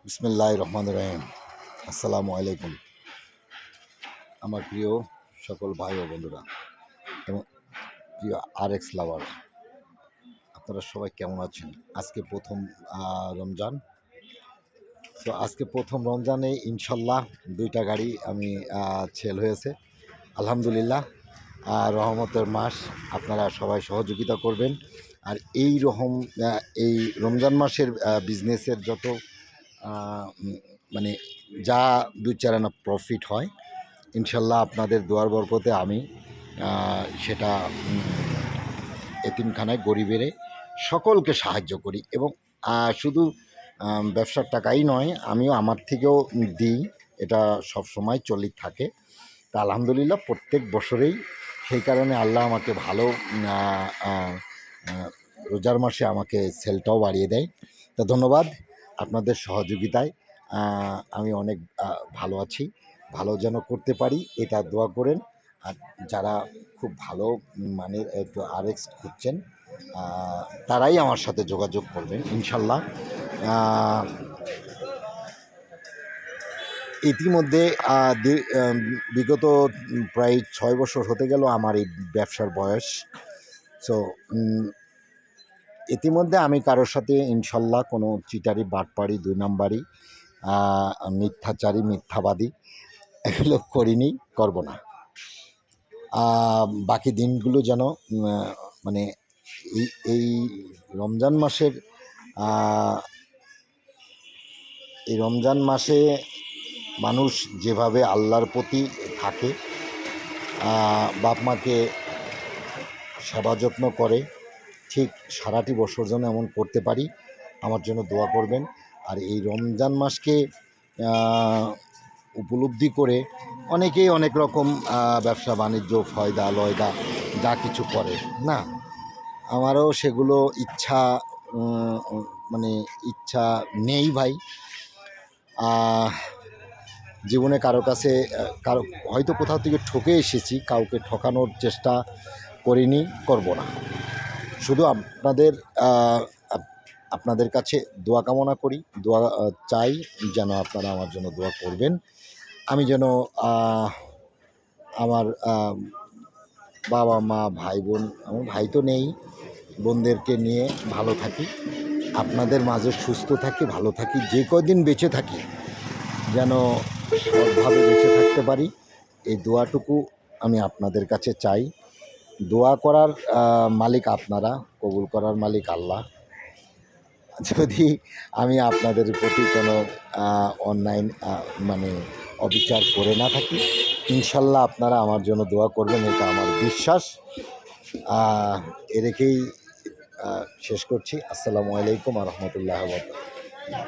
বিসমিল্লাহির রহমানির রহিম। আসসালামু আলাইকুম আমার প্রিয় সকল ভাই ও বন্ধুরা এবং প্রিয় আরএক্স লাভার, আপনারা সবাই কেমন আছেন? আজকে প্রথম রমজান। তো আজকে প্রথম রমজানে ইনশাল্লাহ 2টা গাড়ি আমি সেল হয়েছে, আলহামদুলিল্লাহ। রহমতের মাস, আপনারা সবাই সহযোগিতা করবেন। আর এই রমজান মাসের বিজনেসের যত মানে যা 2-4 আনা প্রফিট হয়, ইনশাল্লাহ আপনাদের দোয়ার বরকতে আমি সেটা এতিমখানায় গরিবের সকলকে সাহায্য করি। এবং শুধু ব্যবসার টাকাই নয়, আমিও আমার থেকেও দিই, এটা সব সময় চলি থাকে। তা আলহামদুলিল্লাহ প্রত্যেক বছরেই সেই কারণে আল্লাহ আমাকে ভালো রোজার মাসে আমাকে সেলটাও বাড়িয়ে দেয়। তা ধন্যবাদ আপনাদের সহযোগিতায়। আমি অনেক ভালো আছি, ভালো যেন করতে পারি এটা দোয়া করেন। আর যারা খুব ভালো মানের একটু আরএক্স খুঁজছেন, তারাই আমার সাথে যোগাযোগ করবেন ইনশাল্লাহ। ইতিমধ্যে বিগত প্রায় 6 বছর হতে গেল আমার এই ব্যবসার বয়স। সো ইতিমধ্যে আমি কারোর সাথে ইনশাল্লাহ কোনো চিটারি, বাটপাড়ি, 2 নাম্বারি, মিথ্যাচারী, মিথ্যাবাদী এগুলো করিনি, করব না। বাকি দিনগুলো যেন মানে এই রমজান মাসের এই রমজান মাসে মানুষ যেভাবে আল্লাহর প্রতি থাকে, বাপ মাকে সেবা যত্ন করে, ঠিক সারাটি বছর যেন এমন করতে পারি, আমার জন্য দোয়া করবেন। আর এই রমজান মাসকে উপলব্ধি করে অনেকেই অনেক রকম ব্যবসা বাণিজ্য, ফয়দা লয়দা যা কিছু করে না, আমারও সেগুলো ইচ্ছা নেই ভাই। জীবনে কারো কাছে হয়তো কোথাও থেকে ঠকে এসেছি, কাউকে ঠকানোর চেষ্টা করিনি, করব না। শুধু আপনাদের কাছে দোয়া কামনা করি, দোয়া চাই যেন আপনারা আমার জন্য দোয়া করবেন। আমি যেন আমার বাবা মা, ভাই বোন, আমার ভাই তো নেই, বোনদেরকে নিয়ে ভালো থাকি, আপনাদের মাঝে সুস্থ থাকি, ভালো থাকি, যে কয়দিন বেঁচে থাকি যেন সৎভাবে বেঁচে থাকতে পারি, এই দোয়াটুকু আমি আপনাদের কাছে চাই। দোয়া করার মালিক আপনারা, কবুল করার মালিক আল্লাহ। যদি আমি আপনাদের প্রতি কোনো অন্যায় অবিচার করে না থাকি, ইনশাল্লাহ আপনারা আমার জন্য দোয়া করবেন, এটা আমার বিশ্বাস। এ রেখেই শেষ করছি। আসসালামু আলাইকুম ওয়া রাহমাতুল্লাহি ওয়া বারাকাতুহু।